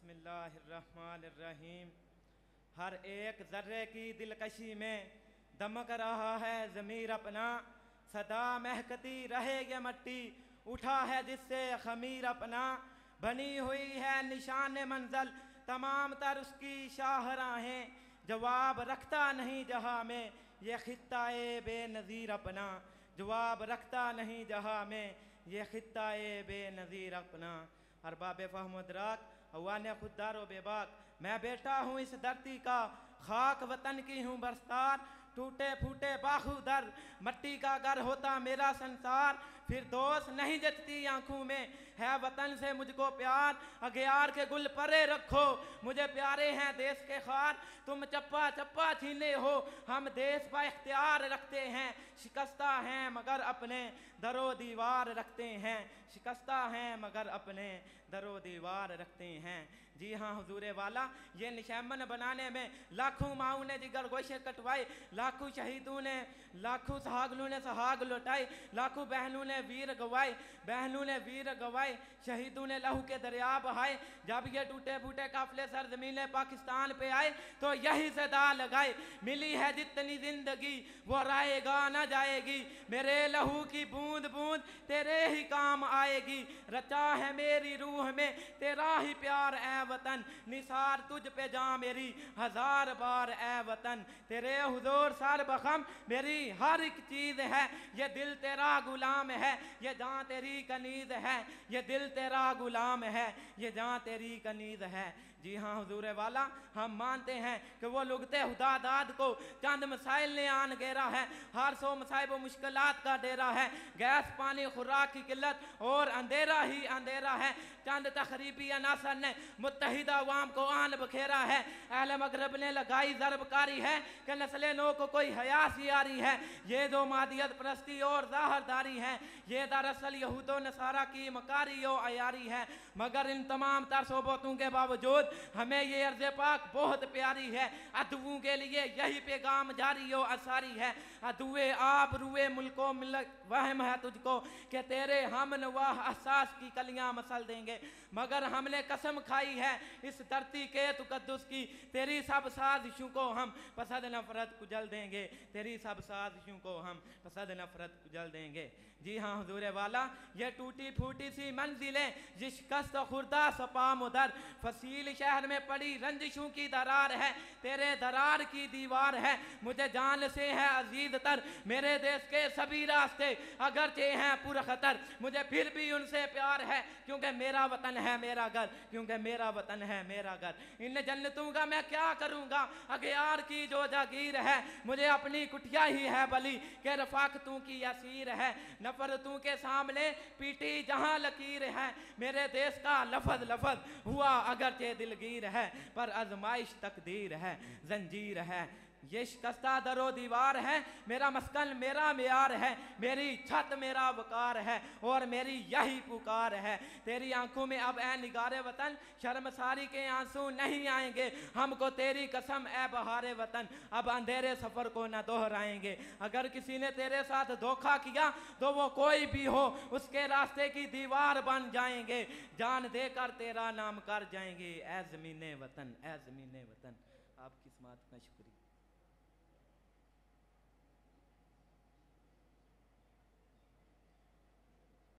बिस्मिल्लाहिर्रहमानिर्रहीम। हर एक ज़र्रे की दिलकशी में दमक रहा है ज़मीर अपना, सदा महकती रहे ये मट्टी, उठा है जिससे खमीर अपना। बनी हुई है निशान मंज़ल तमाम तर उसकी शाहराहें, जवाब रखता नहीं जहाँ में ये खित्ता-ए बेनज़ीर अपना। जवाब रखता नहीं जहाँ में ये खित्ता-ए बेनज़ीर अपना। अरबाब फ़हम इदराक अवान खुददार व बेबाक, मैं बेटा हूँ इस धरती का, खाक वतन की हूँ बरस्तार। टूटे फूटे बाहू दर मट्टी का घर होता मेरा संसार, फिर दोस्त नहीं जचती आंखों में है वतन से मुझको प्यार। अगियार के गुल परे रखो मुझे प्यारे हैं देश के खार, तुम चप्पा चप्पा छीने हो हम देश पर इख्तियार रखते हैं। शिकस्ता हैं मगर अपने दरो दीवार रखते हैं, शिकस्ता हैं मगर अपने दरो दीवार रखते हैं। जी हाँ हुजूरे वाला, ये निशामन बनाने में लाखों माओं ने जिगर गोशे कटवाए, लाखों शहीदों ने लाखों सहागलों ने सहाग लौटाए, लाखों बहनों ने वीर गवाए, बहनों ने वीर गवाए, शहीदों ने लहू के दरिया बहाए। जब ये टूटे फूटे काफिले सरजमीन पाकिस्तान पे आए तो यही सदा लगाए, मिली है जितनी जिंदगी वो रायगा न जाएगी, मेरे लहू की बूंद बूंद तेरे ही काम आएगी। रचा है मेरी रूह में तेरा ही प्यार ए वतन, निसार तुझ पे जा मेरी हजार बार ए वतन। तेरे हुजूर सर बखम मेरी हर एक चीज है, ये दिल तेरा गुलाम है, ये जान तेरी कनीज है, ये दिल तेरा गुलाम है, ये जान तेरी कनीज है। जी हाँ हुजूर वाला, हम मानते हैं कि वो लुगते हुदादाद को चंद मसाइल ने आन घेरा है, हर सौ मसाइब व मुश्किलात का डेरा है। गैस पानी खुराक की किल्लत और अंधेरा ही अंधेरा है, चंद तखरीबी अनासर ने मुत्तहिदा अवाम को आन बखेरा है। अहले मगरब ने लगाई ज़रबकारी है कि नस्ल नो को कोई हयासी आ रही है, ये जो मादियत परस्ती और ज़ाहरदारी है ये दरअसल यहूदो नसारा की मकारी और अयारी है। मगर इन तमाम तर सोबतों के बावजूद हमें ये अर्ज़ पाक बहुत प्यारी है। अदुओं के लिए यही पैगाम जारी और असारी है, अदुए आप रुए मुल्को मिलक वहम है तुझको कि तेरे हम नवाह अहसास की कलियां मसल देंगे। मगर हमने कसम खाई है इस धरती के तुकद्दुस की, तेरी सब साजिशों को हम पसद नफरत कुचल देंगे, तेरी सब साजिशों को हम पसद नफरत कुचल देंगे। जी हाँ हुजूर वाला, ये टूटी फूटी सी मंजिलें जिश्कस्त खुर्दा सपा मुदर, फसील शहर में पड़ी रंजिशों की दरार है, तेरे दरार की दीवार है। मुझे जान से है अजीज तर मेरे देश के सभी रास्ते, अगरचे हैं पुरखतर मुझे फिर भी उनसे प्यार है, क्योंकि मेरा वतन है मेरा घर, क्योंकि मेरा वतन है मेरा घर। इन जन्नतों का मैं क्या करूँगा, अगियार की जो जागीर है मुझे अपनी कुटिया ही है बली के रफाकतों की असीर है। नफरतों के सामने पीटी जहाँ लकीर है, मेरे देश का लफज लफज हुआ अगरचे दिलगीर है, पर आजमाइश तकदीर है जंजीर है। ये शिकस्ता दरो दीवार है, मेरा मस्कन मेरा मियार है, मेरी छत मेरा वकार है और मेरी यही पुकार है। तेरी आंखों में अब ए निगारे वतन शर्मसारी के आंसू नहीं आएंगे, हमको तेरी कसम ए बहारे वतन अब अंधेरे सफर को न दोहराएंगे। अगर किसी ने तेरे साथ धोखा किया तो वो कोई भी हो उसके रास्ते की दीवार बन जाएंगे, जान देकर तेरा नाम कर जाएंगे ए ज़मीने वतन, ए ज़मीने वतन। आपकी समात का शुक्रिया।